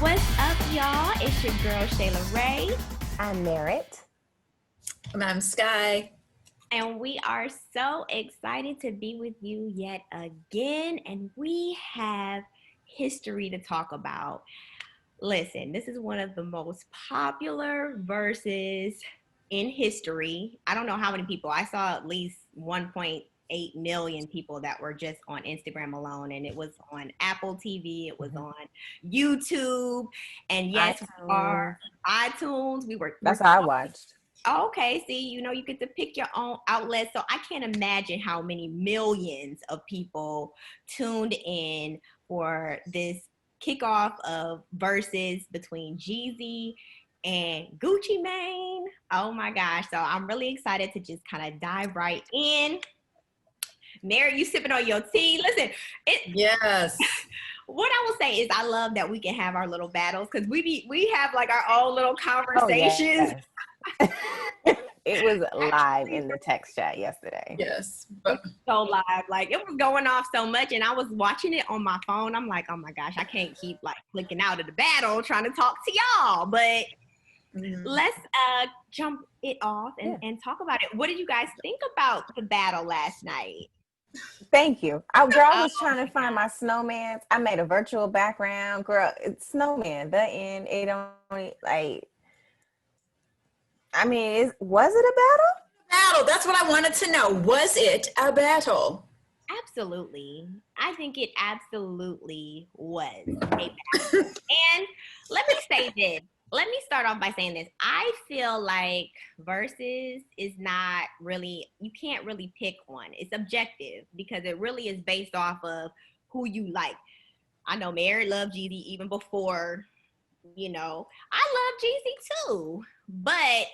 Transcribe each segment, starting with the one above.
What's up, y'all? It's your girl, Shayla Ray, I'm Merritt. And I'm Sky. and we are so excited to be with you yet again. And we have history to talk about. Listen, this is one of the most popular verses in history. I don't know how many people. I saw at least 1.8 million people that were just on Instagram alone, and it was on Apple TV, it was on YouTube, and yes, our iTunes. That's how I watched. Okay, see, you get to pick your own outlet. So I can't imagine how many millions of people tuned in for this kickoff of verses between Jeezy and Gucci Mane. Oh my gosh. So I'm really excited to just kind of dive right in. Mary, you sipping on your tea. Listen, Yes. what I will say is I love that we can have our little battles because we have like our own little conversations. Oh, yes. It was live in the text chat yesterday. Yes. So live, like it was going off so much, and I was watching it on my phone. I'm like, oh my gosh, I can't keep like clicking out of the battle trying to talk to y'all. But let's jump it off and talk about it. What did you guys think about the battle last night? Thank you. I was trying to find my snowman. I made a virtual background. Girl, it's snowman. The end. It only like. I mean, was it a battle? That's what I wanted to know. Was it a battle? Absolutely. I think it absolutely was a battle. And let me say this. Let me start off by saying this. I feel like versus is not really, you can't really pick one. It's objective because it really is based off of who you like. I know Mary loved Jeezy even before, I love Jeezy too. But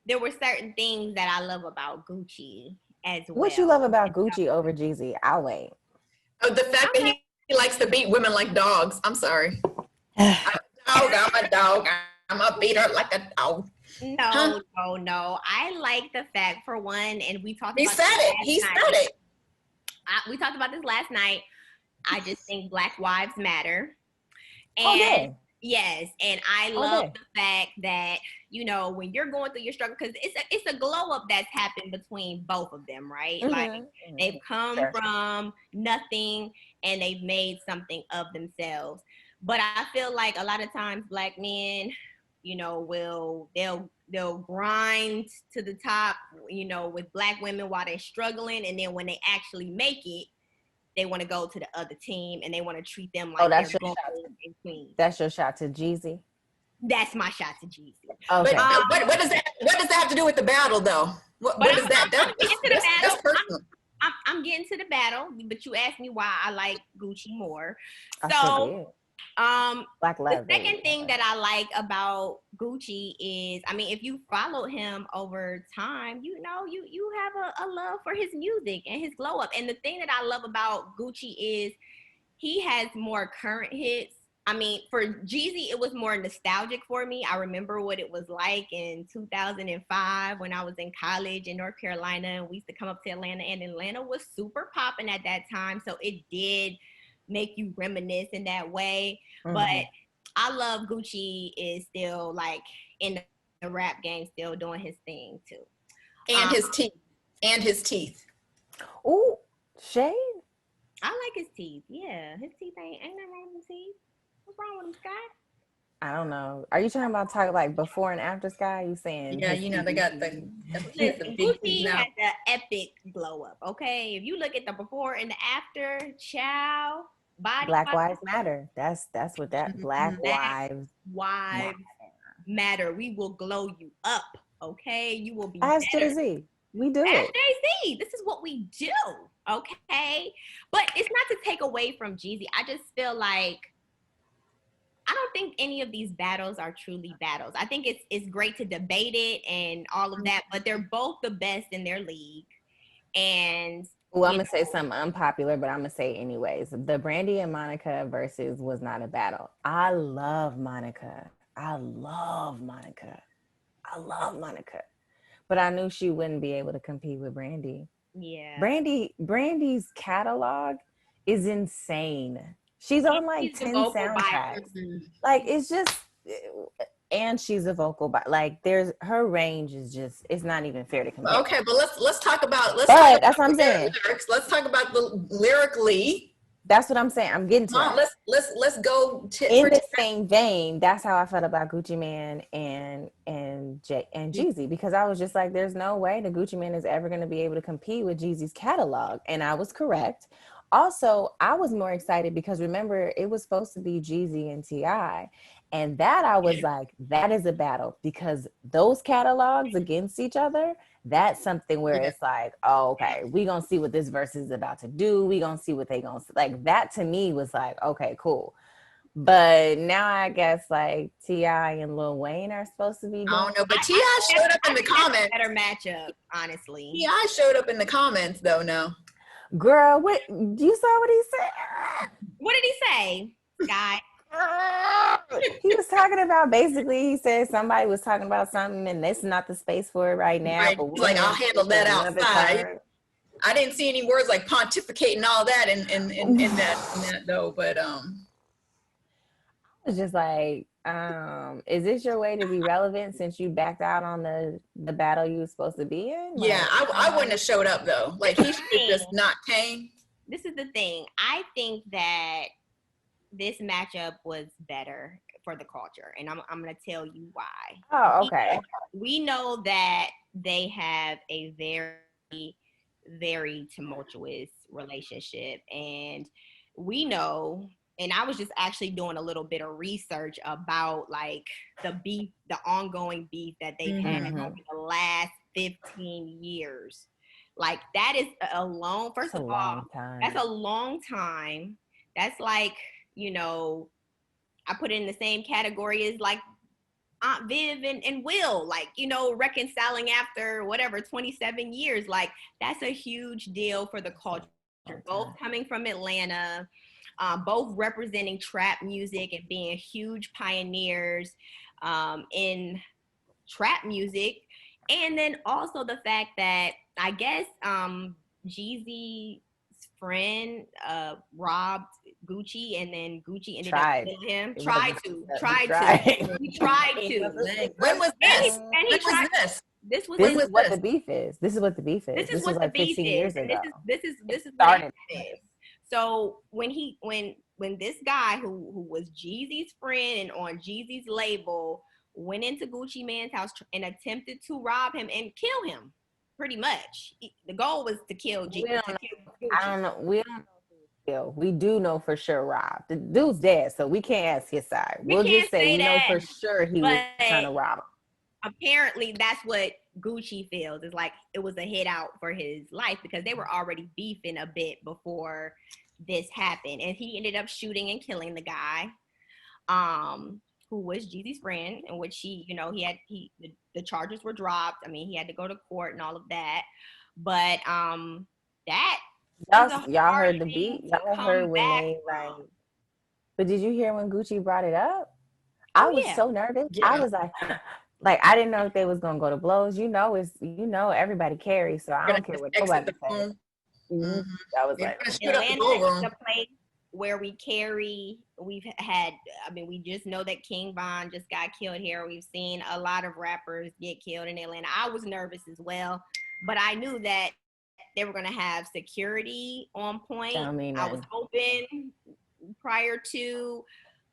there were certain things that I love about Gucci as well. What you love about Gucci over Jeezy? I'll wait. Oh, the fact that he likes to beat women like dogs. I'm sorry. I'm a dog. I'm a beater like a dog. No. I like the fact, for one, and we talked about He said it. We talked about this last night. I just think Black Lives Matter. And yes, and I love the fact that, when you're going through your struggle, because it's a glow up that's happened between both of them, right? Mm-hmm. Like they've come from nothing and they've made something of themselves. But I feel like a lot of times Black men, they'll grind to the top, with Black women while they're struggling, and then when they actually make it, they want to go to the other team and they want to treat them like they're gold and queens. That's your shot to Jeezy? That's my shot to Jeezy. Okay. But what does that have to do with the battle, though? What is that? That's personal. I'm getting to the battle, but you asked me why I like Gucci more. Black Lives. The second thing that I like about Gucci is, if you followed him over time, you have a love for his music and his glow up. And the thing that I love about Gucci is he has more current hits. For Jeezy, it was more nostalgic for me. I remember what it was like in 2005 when I was in college in North Carolina, and we used to come up to Atlanta, and Atlanta was super popping at that time. So it did make you reminisce in that way. Mm-hmm. But I love Gucci is still like in the rap game, still doing his thing too. And his teeth. Ooh, Shade? I like his teeth. Yeah, his teeth ain't nothing wrong with his teeth. What's wrong with him, Sky? I don't know. Are you talking about like before and after, Sky? You saying? Yeah, they got the Gucci has an epic glow up. Okay, if you look at the before and the after, ciao. Black Lives Matter. That's what that Black Lives Matter. We will glow you up. Okay, you will be. As Jay-Z, we do. As Jay-Z, this is what we do. Okay, but it's not to take away from Jeezy. I just feel like I don't think any of these battles are truly battles. I think it's great to debate it and all of that, but they're both the best in their league. And I'm going to say something unpopular, but I'm going to say it anyways. The Brandy and Monica versus was not a battle. I love Monica. But I knew she wouldn't be able to compete with Brandy. Yeah. Brandy's catalog is insane. She's And on like she's the 10 vocal by soundtracks. Like it's just, and she's a vocal, but like there's her range is just, it's not even fair to compare. Okay, but let's talk about That's what I'm saying. lyrics. Let's talk about the lyrically. That's what I'm saying. I'm getting to that. Let's go In the same vein. That's how I felt about Gucci Man and Jeezy, because I was just like, there's no way the Gucci Man is ever going to be able to compete with Jeezy's catalog, and I was correct. Also, I was more excited because remember it was supposed to be Jeezy and Ti, and that I was like, that is a battle because those catalogs against each other. That's something where it's like, oh, okay, we gonna see what this verse is about to do. We gonna see what they gonna like. That to me was like, okay, cool. But now I guess like T.I. and Lil Wayne are supposed to be doing. I don't know, but T.I. showed up in the comments. Better matchup, honestly. T.I. showed up in the comments though. No, girl, what you saw what he said? What did he say, Sky? He was talking about basically. He said somebody was talking about something, and this is not the space for it right now. right. But He's like, I'll handle that outside. I didn't see any words like pontificate and all that in that though, but was just like, is this your way to be relevant since you backed out on the battle you were supposed to be in? Like, yeah, I wouldn't have showed up though. Like he should just not came. This is the thing. I think that this matchup was better for the culture, and I'm gonna tell you why. Oh, okay. We know that they have a very, very tumultuous relationship, and we know. And I was just actually doing a little bit of research about like the beef, the ongoing beef that they've had over the last 15 years. Like that is a long, first of all, that's a long time. That's like, you know, I put it in the same category as like Aunt Viv and Will, like, you know, reconciling after whatever, 27 years. Like that's a huge deal for the culture. Both coming from Atlanta, both representing trap music and being huge pioneers in trap music. And then also the fact that I guess Jeezy's friend robbed Gucci, and then Gucci ended up killing him. Tried to. He tried to. When was this? This was what the beef is. This is what the beef is. This was like 15 years ago. This is what it is. So when this guy who was Jeezy's friend and on Jeezy's label went into Gucci Man's house and attempted to rob him and kill him, pretty much. The goal was to kill Jeezy. I don't know. We don't know who killed. We do know for sure Rob. The dude's dead, so we can't ask his side. We'll just say we know for sure he was trying to rob him. Apparently, that's what Gucci feels. It's like it was a hit out for his life because they were already beefing a bit before this happened, and he ended up shooting and killing the guy, who was Jeezy's friend, in which the charges were dropped. I mean, he had to go to court and all of that, but that y'all heard the beat. Y'all heard when they like. But did you hear when Gucci brought it up? I was so nervous. Yeah. I was like I didn't know if they was gonna go to blows. Everybody carries, so I don't care what nobody says. That was like Atlanta is a place where we carry. We just know that King Von just got killed here. We've seen a lot of rappers get killed in Atlanta. I was nervous as well, but I knew that they were going to have security on point. I was hoping prior to,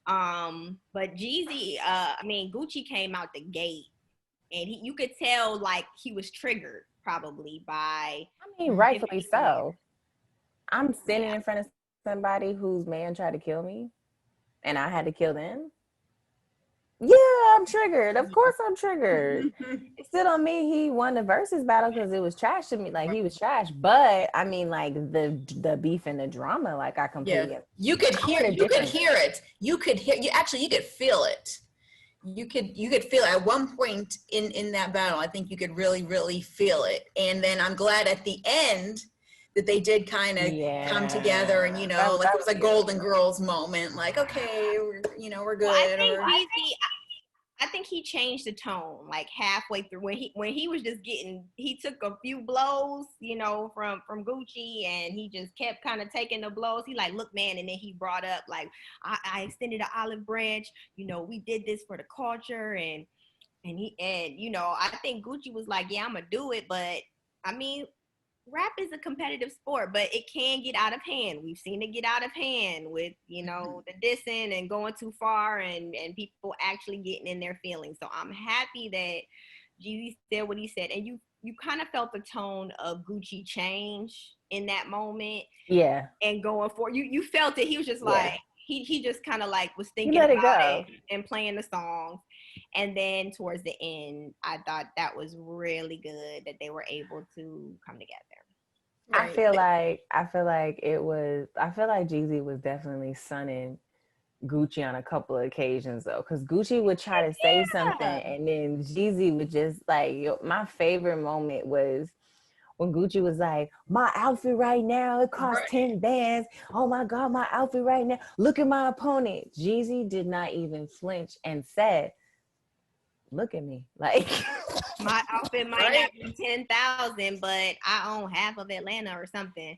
but Jeezy, Gucci came out the gate, and you could tell like he was triggered probably by. Rightfully so. I'm standing in front of somebody whose man tried to kill me, and I had to kill them. Yeah, I'm triggered. Of course I'm triggered. It still don't mean he won the Verzuz battle because it was trash to me. Like he was trash. But I mean, like the beef and the drama, like I completely you could hear it. You could feel it. You could feel it at one point in that battle. I think you could really, really feel it. And then I'm glad at the end that they did kind of come together and, like it was a Golden Girls moment. Like, okay, we're good. Well, I think he changed the tone like halfway through when he was just he took a few blows, you know, from Gucci, and he just kept kind of taking the blows. He like, look, man, and then he brought up like, I extended an olive branch, you know, we did this for the culture, and you know, I think Gucci was like, yeah, I'm gonna do it, but I mean, rap is a competitive sport, but it can get out of hand. We've seen it get out of hand with, you know, the dissing and going too far, and people actually getting in their feelings. So I'm happy that Jeezy said what he said, and you kind of felt the tone of Gucci change in that moment. Yeah. And going forward, you felt it. He was just like, he just kind of like was thinking let about it and playing the songs. And then towards the end, I thought that was really good that they were able to come together. Right. I feel like Jeezy was definitely sunning Gucci on a couple of occasions though, because Gucci would try to say something and then Jeezy would just like, my favorite moment was when Gucci was like, my outfit right now, it costs 10 bands. Oh my God, my outfit right now. Look at my opponent. Jeezy did not even flinch and said, look at me. Like, my outfit might not be 10,000, but I own half of Atlanta or something.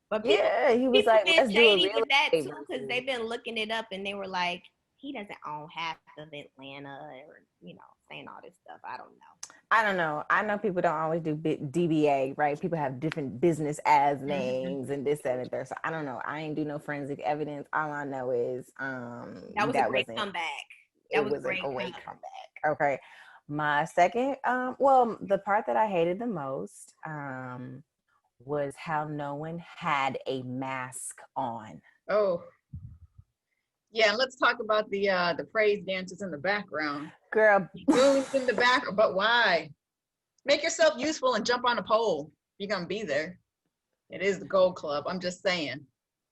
But people, he was like, let's do a real with that too, because they've been looking it up and they were like, he doesn't own half of Atlanta, or, you know, saying all this stuff. I don't know. I know people don't always do DBA, right? People have different business as names and this, that, and there. So I don't know. I ain't do no forensic evidence. All I know is that was a great comeback. It was a great comeback. Okay. My second, well, the part that I hated the most was how no one had a mask on. Oh. Yeah, let's talk about the praise dancers in the background. Girl. Goons in the back, but why? Make yourself useful and jump on a pole. You're going to be there. It is the Gold Club. I'm just saying.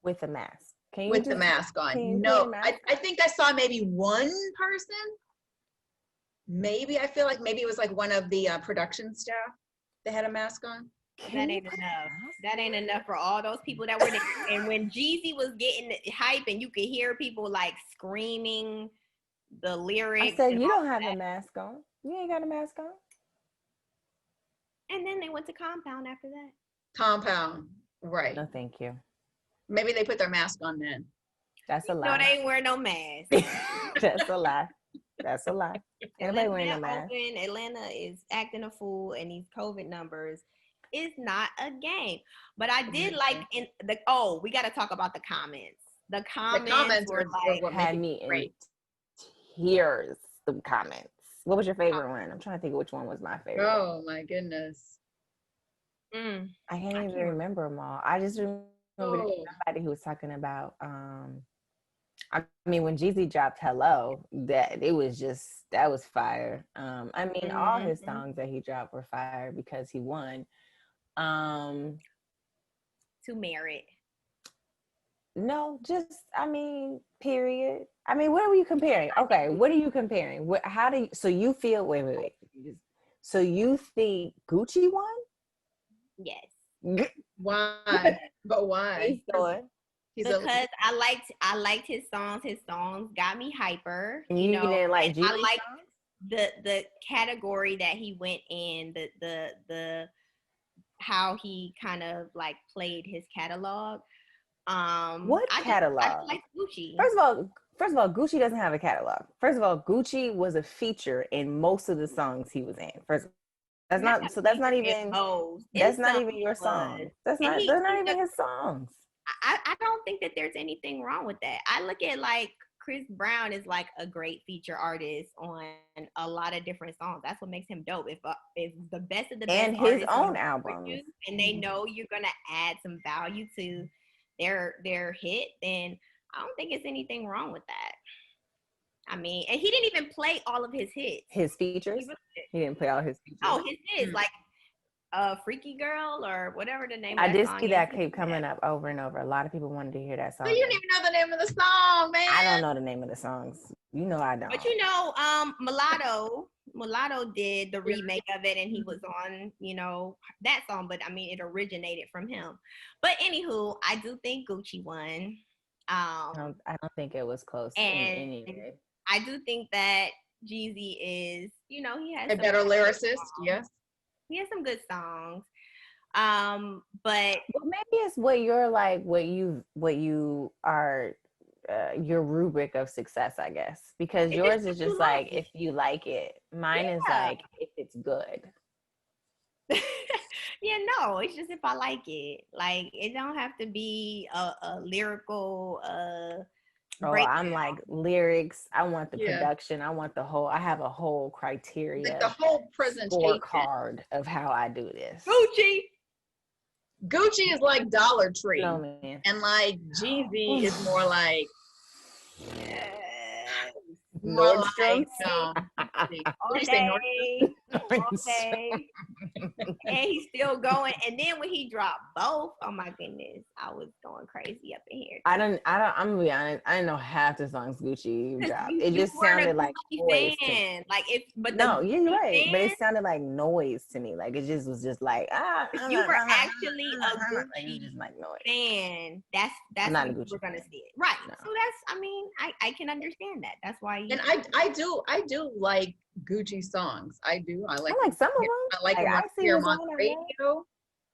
With a mask. With the mask on. No, I think I saw maybe one person. Maybe, I feel like maybe it was like one of the production staff that had a mask on. That ain't enough. That ain't enough for all those people that were there. And when Jeezy was getting hype and you could hear people like screaming the lyrics. I said, you don't have a mask on. You ain't got a mask on. And then they went to Compound after that. Compound, right. No, thank you. Maybe they put their mask on then. That's a lie. No, they ain't wearing no mask. That's a lie. That's a lie. Anybody wearing a mask? Atlanta is acting a fool, and these COVID numbers is not a game. But I did like we got to talk about the comments. The comments were like, what had me in tears. The comments. What was your favorite one? I'm trying to think of which one was my favorite. Oh my goodness. I can't even remember them all. I just remember somebody who was talking about I mean, when Jeezy dropped Hello, that was fire. I mean, all his songs that he dropped were fire because he won. To merit. No, period. I mean, what are you comparing? Okay, what are you comparing? So you feel, wait. So you think Gucci won? Yes. Why? But why? Because I liked his songs. His songs got me hyper. You know, didn't like Jeezy? I liked the category that he went in, the how he kind of like played his catalog. What catalog? I like Gucci. First of all, Gucci doesn't have a catalog. First of all, Gucci was a feature in most of the songs he was in. That's not even your song. That's not even his songs. I don't think that there's anything wrong with that. I look at like Chris Brown is like a great feature artist on a lot of different songs. That's what makes him dope. If the best of the best and his own album, and they know you're gonna add some value to their hit, then I don't think it's anything wrong with that. I mean, and he didn't even play all of his hits. His features? He didn't play all his features. Oh, his hits, like Freaky Girl or whatever the name of that song. I did see that keep coming up over and over. A lot of people wanted to hear that song. So you don't even know the name of the song, man. I don't know the name of the songs. You know I don't. But Mulatto did the remake of it, and he was on, that song. But I mean, it originated from him. But anywho, I do think Gucci won. I don't think it was close in any way. I do think that Jeezy is, you know, he has a better lyricist. Yes. He has some good songs. But well, maybe it's what you're like, what you are, your rubric of success, I guess, because yours is just like if you like it. Mine is like if it's good. Yeah, no, it's just if I like it. Like it don't have to be a lyrical breakdown. I'm like lyrics. I want the production. I want the whole. I have a whole criteria, like the whole presentation scorecard of how I do this. Gucci is like Dollar Tree, no, man. and like Jeezy is more like Nordstrom. What do you say, Nordstrom? And he's still going. And then when he dropped both, oh my goodness, I was going crazy up in here. I'm gonna be honest. I didn't know half the songs Gucci dropped. It just sounded like noise. Like you're right, but it sounded like noise to me. Like it just was just like If you were actually a Gucci just like noise. fan, that's not when we're gonna see it, right? No. So that's, I mean, I can understand that. That's why. And I do like Gucci songs. I like some of them. I like them on the radio.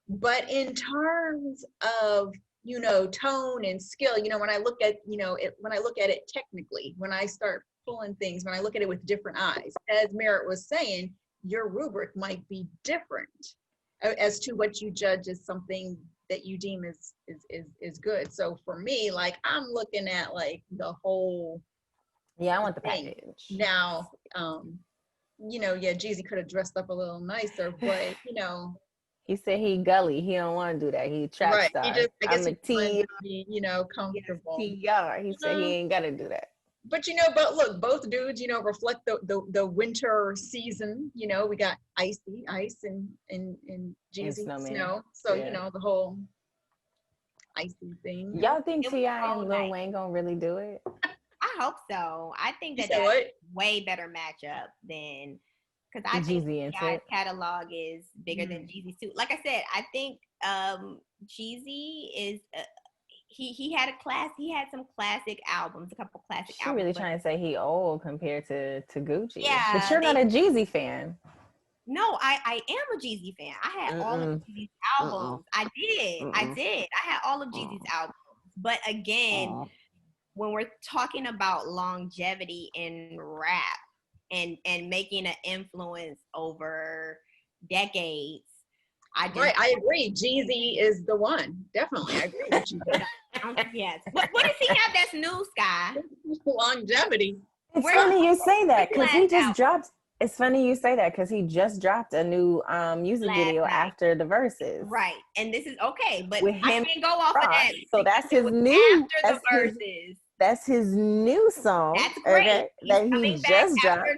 But in terms of, you know, tone and skill, you know, when I look at, you know, when I look at it technically, when I start pulling things, when I look at it with different eyes, as Merritt was saying, your rubric might be different as to what you judge as something that you deem is good. So for me, like I'm looking at like the whole I want the package. Now, you know, Jeezy could have dressed up a little nicer, but you know, he said he gully. He don't want to do that. He trap star. He just, I guess, I'm a T. You know, comfortable. TR. He said he ain't got to do that. But you know, but look, both dudes, you know, reflect the winter season. You know, we got ice and Jeezy snow. So you know the whole icy thing. Y'all think T.I. and Lil Wayne gonna really do it? I hope so. I think that's way better matchup than, because I think T.I.'s catalog is bigger than Jeezy's too. Like I said, I think Jeezy is. He had some classic albums, a couple classic albums. She really trying to say he old compared to Gucci. Yeah, but you're not a Jeezy fan. No, I am a Jeezy fan. I had all of Jeezy's albums. I did. I had all of Jeezy's albums. But again, when we're talking about longevity in rap and making an influence over decades, I agree. Jeezy is the one. Definitely, I agree with you. Yes. What does he have that's new, Sky? Longevity. It's funny you say that because he just dropped. It's funny you say that because he just dropped a new music video after the Verzuz. Right, and this is okay, but I can't go off of that. So that's his new. After the Verzuz. That's his new song. That's great. Okay, that he just dropped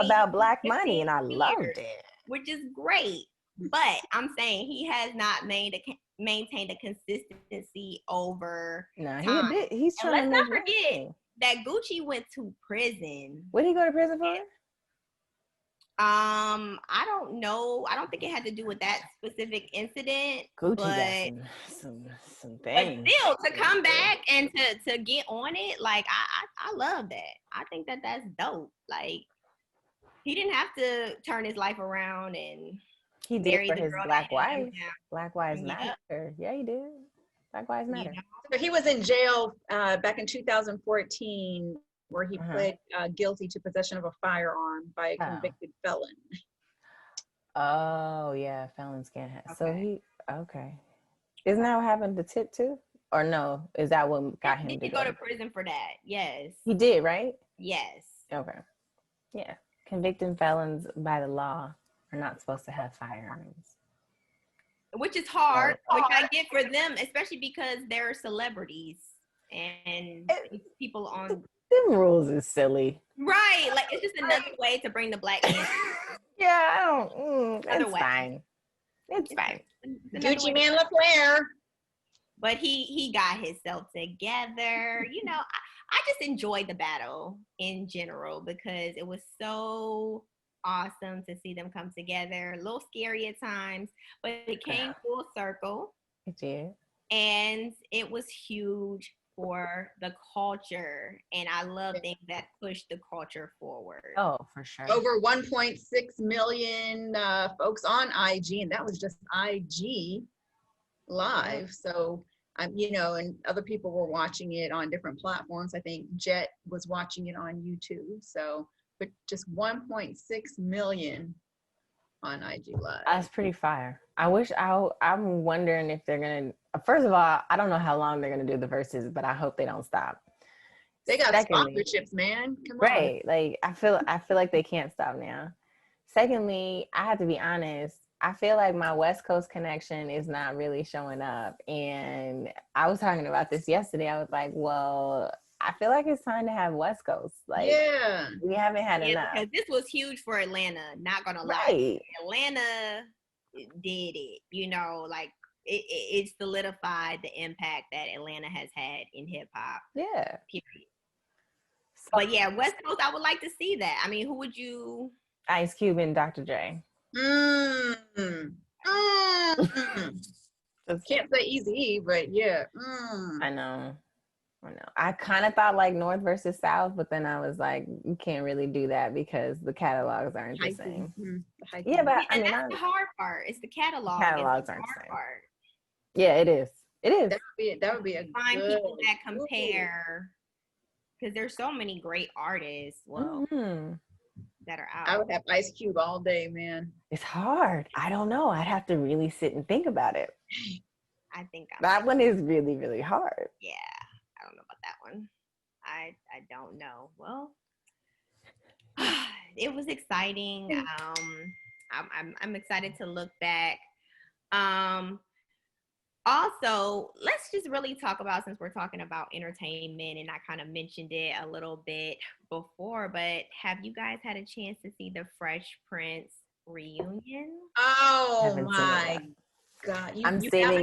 about Black money, and I loved it. Which is great. But I'm saying he has not maintained a consistency over time. He's trying to make. Let's not forget that Gucci went to prison. What did he go to prison for? I don't know. I don't think it had to do with that specific incident. Gucci got some things. But still, to come back and to get on it, like I love that. I think that's dope. Like he didn't have to turn his life around and. He did for his Black wife. Black Lives Matter. Yeah, he did. Black Lives Matter. So he was in jail back in 2014 where he pled guilty to possession of a firearm by a convicted felon. Oh, yeah. Felons can't have. Okay. So isn't that what happened to Tip too? Or no? Is that what got him to go to prison for that? Yes. He did, right? Yes. Okay. Yeah. Convicting felons by the law are not supposed to have firearms. Which is hard, which I get for them, especially because they're celebrities and people on. Them rules is silly. Right. Like, it's just another way to bring the black man. Yeah, I don't. It's fine. It's fine. Gucci Man LaFleur. But he got himself together. You know, I just enjoyed the battle in general because it was so awesome to see them come together. A little scary at times, but it came full circle. It did. And it was huge for the culture, and I love things that push the culture forward. Oh, for sure. Over 1.6 million folks on IG, and that was just IG live. So you know, and other people were watching it on different platforms. I think Jet was watching it on YouTube. So, but just 1.6 million on IG live. That's pretty fire. I'm wondering if they're gonna. First of all, I don't know how long they're gonna do the verses, but I hope they don't stop. They got Secondly, sponsorships, man. Come on. right? Like I feel like they can't stop now. Secondly, I have to be honest. I feel like my West Coast connection is not really showing up, and I was talking about this yesterday. I was like, well, I feel like it's time to have West Coast. Like, Yeah, we haven't had enough. Because this was huge for Atlanta. Not gonna lie, Right. Atlanta did it. You know, like it solidified the impact that Atlanta has had in hip hop. Yeah. Period. But yeah, West Coast, I would like to see that. I mean, who would you? Ice Cube and Dr. Dre. Can't say Easy, but yeah. I know. I kind of thought like North versus South, but then I was like, you can't really do that because the catalogs aren't the same. Yeah, but I mean, that's the hard part. It's the catalog. Catalogs the aren't the same. part. Yeah, it is. It is. That would be a find good people that compare, because there's so many great artists. Well, that are out. I would have Ice Cube all day, man. It's hard. I don't know. I'd have to really sit and think about it. I think that one is really, really hard. Yeah, I don't know about that one. I don't know. Well, it was exciting. I'm excited to look back. Also, let's just really talk about, since we're talking about entertainment, and I kind of mentioned it a little bit before, but have you guys had a chance to see the Fresh Prince reunion? Oh my God. I'm saving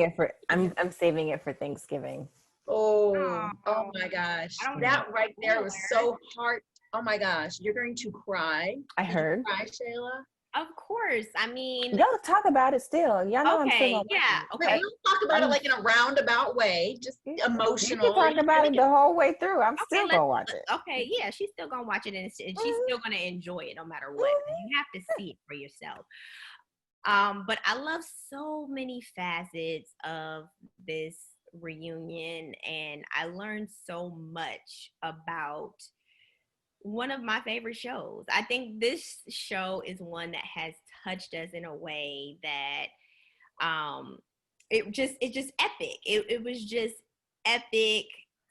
it for Thanksgiving. Oh my gosh. That right there was so hard. Oh my gosh. You're going to cry. I heard. You cry, Shayla? Of course. I mean, y'all talk about it still. Y'all know I'm still okay. We'll talk about it like in a roundabout way, just emotional. You can talk about it the whole way through. I'm still gonna watch it. Okay, yeah, she's still gonna watch it, and she's still gonna enjoy it no matter what. You have to see it for yourself. But I love so many facets of this reunion, and I learned so much about one of my favorite shows. I think this show is one that has touched us in a way that it's just epic. It was just epic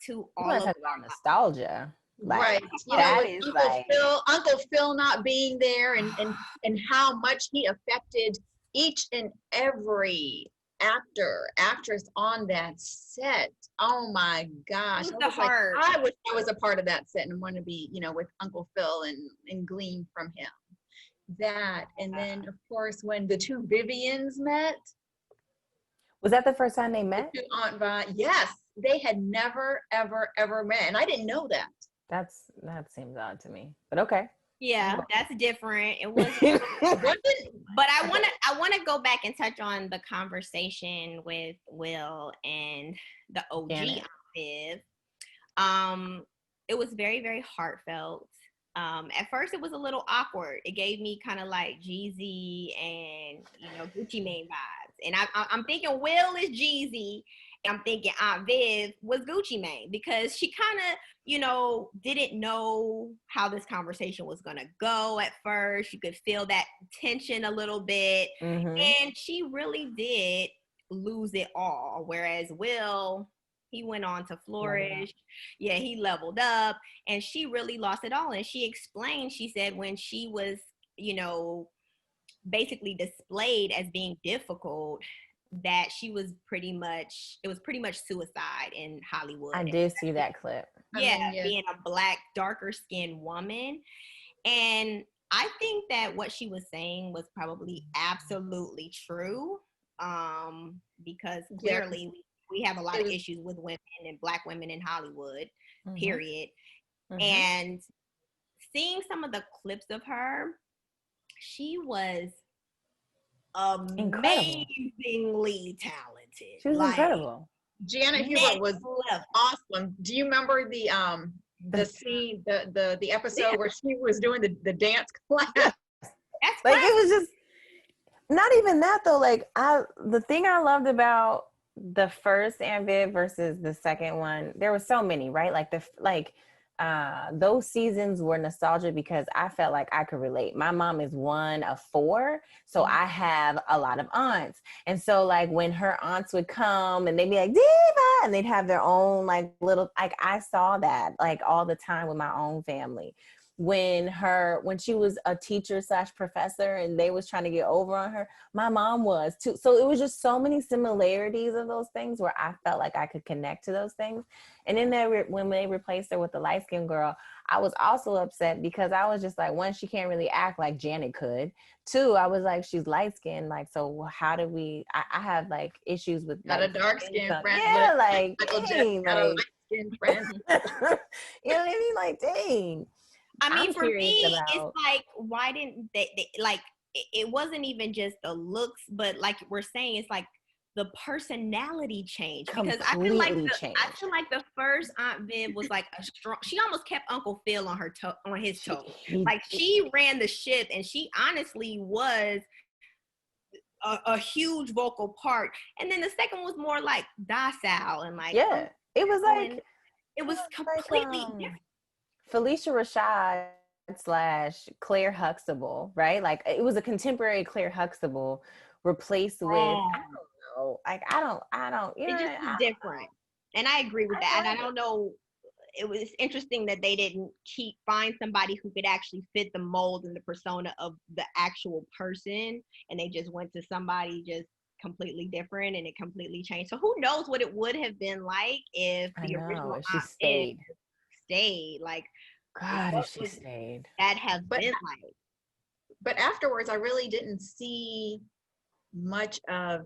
to all of our nostalgia. Like, right. You know, Uncle Phil not being there and how much he affected each and every actress on that set. Oh my gosh. I wish I was a part of that set and want to be, you know, with Uncle Phil and glean from him. That, and then of course when the two Vivians met. Was that the first time they met? Aunt Vi, yes. They had never, ever met. And I didn't know that. That seems odd to me. But okay. Yeah, that's different. It was, but I want to go back and touch on the conversation with Will and the OG Viv. It was very, very heartfelt. At first, it was a little awkward. It gave me kind of like Jeezy and Gucci Mane vibes. And I'm thinking Will is Jeezy. I'm thinking Aunt Viv was Gucci Mane, because she kind of, didn't know how this conversation was going to go at first. You could feel that tension a little bit. Mm-hmm. And she really did lose it all. Whereas Will, he went on to flourish. Yeah, he leveled up. And she really lost it all. And she explained, she said when she was, basically displayed as being difficult, that it was pretty much suicide in Hollywood. I did see that clip. Yeah, being a Black, darker skinned woman. And I think that what she was saying was probably absolutely true, because clearly we have a lot of issues with women and Black women in Hollywood, period. Mm-hmm. And seeing some of the clips of her, she was amazingly talented. She was incredible. Janet Hubert Next was level. awesome. Do you remember the scene, the episode where she was doing the dance class? That's Like classic. it was just not even that though. Like the thing I loved about the first Anvid versus the second one, there were so many, right? Those seasons were nostalgia because I felt like I could relate. My mom is one of four, so I have a lot of aunts. And so like when her aunts would come and they'd be like, Diva, and they'd have their own like little, like I saw that like all the time with my own family. When she was a teacher / professor and they was trying to get over on her, my mom was too. So it was just so many similarities of those things where I felt like I could connect to those things. And then when they replaced her with the light-skinned girl, I was also upset because I was just like, one, she can't really act like Janet could. Two, I was like, she's light-skinned. Like, so how do we, I have like issues with Got a like, dark skin friend. yeah, like, Michael dang, Jackson got a like, light skin friend. you know what I mean? Like, dang. I mean, I'm for me, curious it's about. like, why didn't they like, it wasn't even just the looks, but like we're saying, it's like the personality change. Because Completely I changed. feel like the first Aunt Viv was like a strong, she almost kept Uncle Phil on his toes. Like she ran the ship, and she honestly was a huge vocal part. And then the second was more like docile and like, Yeah, it was like it was completely different. Felicia Rashad / Claire Huxtable, right? Like it was a contemporary Claire Huxtable replaced with I don't know, like I don't, you know, It just was different, and I agree with that. And I don't know. It was interesting that they didn't find somebody who could actually fit the mold and the persona of the actual person, and they just went to somebody just completely different, and it completely changed. So who knows what it would have been like if the original if she Aunt stayed. Stayed. Like, God, what if she would stayed. that have been like? But afterwards, I really didn't see much of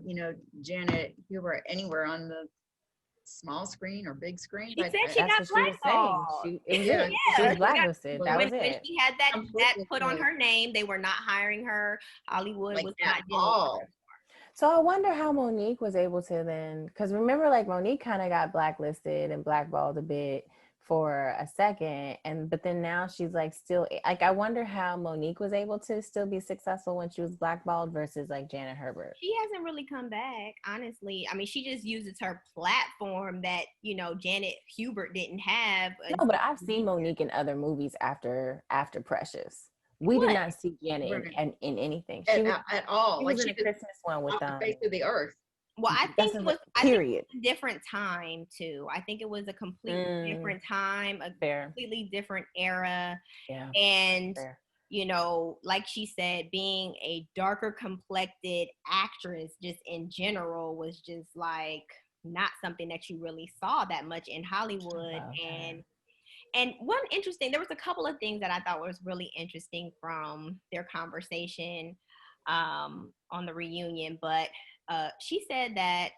Janet Hubert anywhere on the small screen or big screen. She But said she got blackballed. She was blacklisted. That was When it. she had that put on her name, they were not hiring her. Hollywood was not all. So I wonder how Monique was able to then, because remember, like Monique kind of got blacklisted and blackballed a bit for a second, but then now she's like still like, I wonder how Monique was able to still be successful when she was blackballed versus like Janet Herbert. She hasn't really come back, honestly. I mean, she just uses her platform that Janet Hubert didn't have. No, but I've seen Monique in other movies after Precious. We did not see Janet in anything. She was at all. She was in a Christmas one with the face of the earth. Well, I think it was a different time too. I think it was a completely different time, a completely different era. Yeah. And like she said, being a darker complected actress just in general was just like not something that you really saw that much in Hollywood. And one interesting, there was a couple of things that I thought was really interesting from their conversation on the reunion, but she said that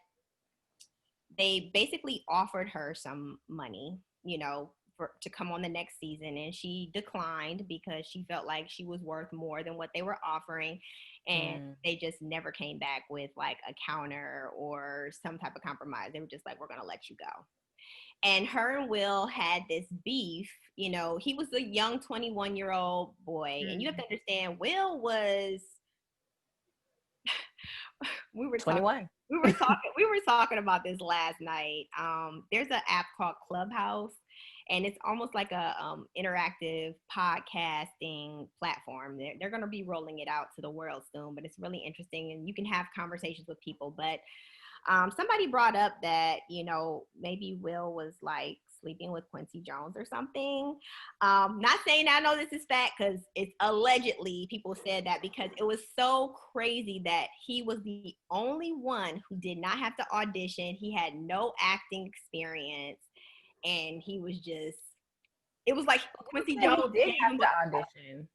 they basically offered her some money, to come on the next season, and she declined because she felt like she was worth more than what they were offering, and they just never came back with like a counter or some type of compromise. They were just like, we're gonna let you go. And her and Will had this beef. He was a young 21-year-old boy, and you have to understand, Will was we were 21. We were talking about this last night. There's an app called Clubhouse, and it's almost like a interactive podcasting platform. They're going to be rolling it out to the world soon, but it's really interesting, and you can have conversations with people. But somebody brought up that maybe Will was like sleeping with Quincy Jones or something. Not saying I know this is fact, because it's allegedly people said that, because it was so crazy that he was the only one who did not have to audition. He had no acting experience, and he was just, it was like Quincy Jones did have to audition.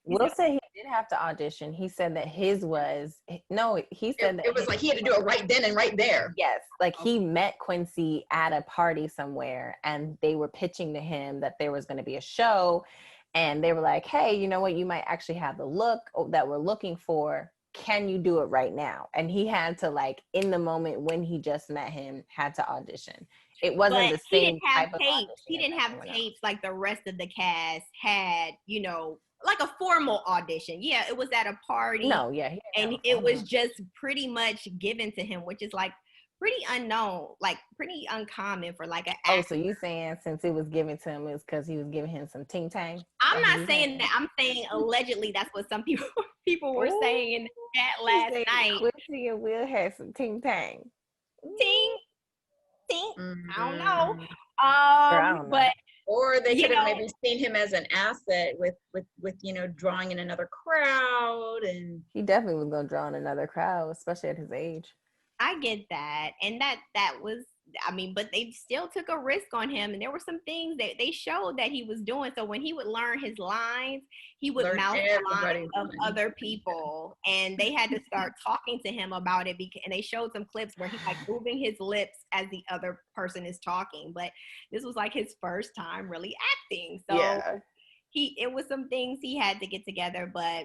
Will said he did have to audition. He said that his was he said that it was like he had to do it right then and right there. Yes, like he met Quincy at a party somewhere, and they were pitching to him that there was going to be a show, and they were like, hey, you know what, you might actually have the look that we're looking for. can you do it right now? And he had to, like, in the moment when he just met him, had to audition. It wasn't But the he same didn't have type of tapes. audition He as didn't have everyone tapes else. like the rest of the cast had, you know, like a formal audition. Yeah, it was at a party. No, yeah, he didn't And have a it was formal. just pretty much given to him, which is like pretty unknown, like pretty uncommon for like an Oh, actor. so you saying since it was given to him, it's because he was giving him some ting tang? I'm not saying that. I'm saying allegedly that's what some people were saying in the chat last night. Quincy and Will had some ting tang. Ting, ting. I don't know. Mm. Girl, I don't know. But Or they you could have know, maybe seen him as an asset with you know, drawing in another crowd. And He definitely was gonna draw in another crowd, especially at his age. I get that. And that was, I mean, but they still took a risk on him. And there were some things that they showed that he was doing. So when he would learn his lines, he would learn mouth the lines everybody's of lines. other people. And they had to start talking to him about it. And they showed some clips where he's like moving his lips as the other person is talking. But this was like his first time really acting. So Yeah. it was some things he had to get together, but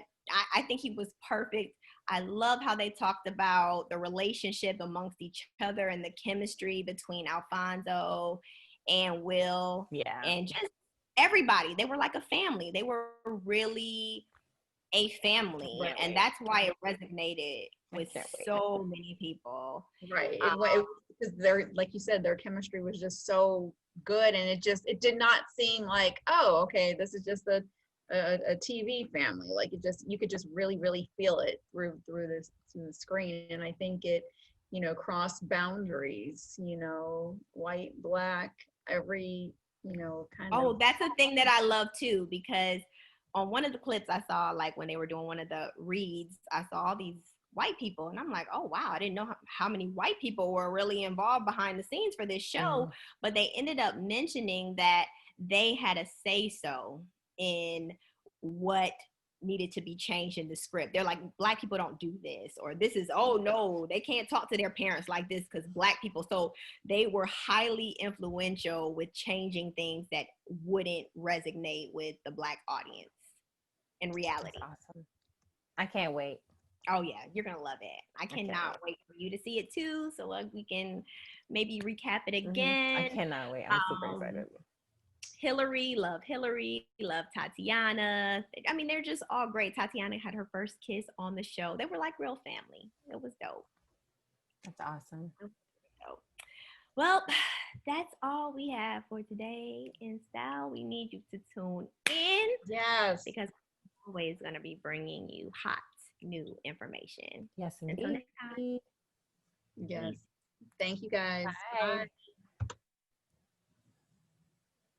I think he was perfect. I love how they talked about the relationship amongst each other and the chemistry between Alfonso and Will. Yeah. And just everybody. They were like a family. They were really a family. Right. And that's why it resonated with so many people. Right. Because they're, like you said, their chemistry was just so good, and it did not seem like, oh, okay, this is just a TV family. Like, you could just really, really feel it through the screen. And I think it, you know, crossed boundaries, you know, white, black, every, you know, kind of. Oh, that's a thing that I love too, because on one of the clips I saw, like when they were doing one of the reads, I saw all these white people, and I'm like, oh wow, I didn't know how many white people were really involved behind the scenes for this show. But they ended up mentioning that they had a say so in what needed to be changed in the script. They're like, black people don't do this, or this is, oh no, they can't talk to their parents like this because black people. So they were highly influential with changing things that wouldn't resonate with the black audience in reality. That's awesome. I can't wait. Oh yeah, you're gonna love it. I cannot wait for you to see it too, so we can maybe recap it again. I cannot wait. I'm super excited. Hillary, love Tatiana. I mean, they're just all great. Tatiana had her first kiss on the show. They were like real family. It was dope. That's awesome. Well, that's all we have for today in style. We need you to tune in. Yes. Because we're always going to be bringing you hot new information. Yes, indeed. Yes. Thank you guys. Bye. Bye.